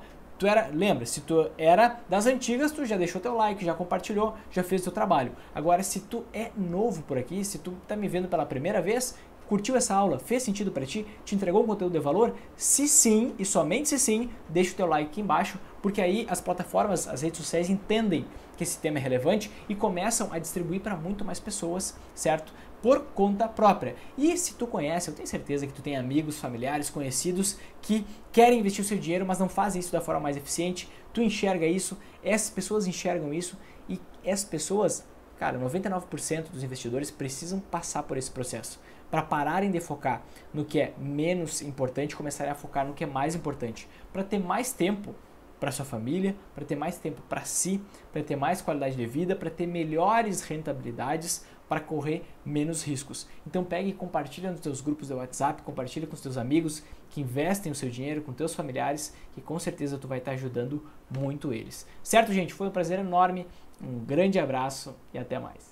lembra, se tu era das antigas, tu já deixou teu like, já compartilhou, já fez o teu trabalho. Agora, se tu é novo por aqui, se tu tá me vendo pela primeira vez, curtiu essa aula, fez sentido para ti, te entregou um conteúdo de valor? Se sim, e somente se sim, deixa o teu like aqui embaixo, porque aí as plataformas, as redes sociais entendem que esse tema é relevante e começam a distribuir para muito mais pessoas, certo? Por conta própria. E se tu conhece, eu tenho certeza que tu tem amigos, familiares, conhecidos que querem investir o seu dinheiro, mas não fazem isso da forma mais eficiente. Tu enxerga isso, essas pessoas enxergam isso e essas pessoas, cara, 99% dos investidores precisam passar por esse processo para pararem de focar no que é menos importante e começarem a focar no que é mais importante, para ter mais tempo para sua família, para ter mais tempo para si, para ter mais qualidade de vida, para ter melhores rentabilidades, para correr menos riscos. Então pega e compartilha nos teus grupos de WhatsApp, compartilha com os teus amigos que investem o seu dinheiro, com teus familiares, que com certeza tu vai estar ajudando muito eles. Certo, gente? Foi um prazer enorme, um grande abraço e até mais.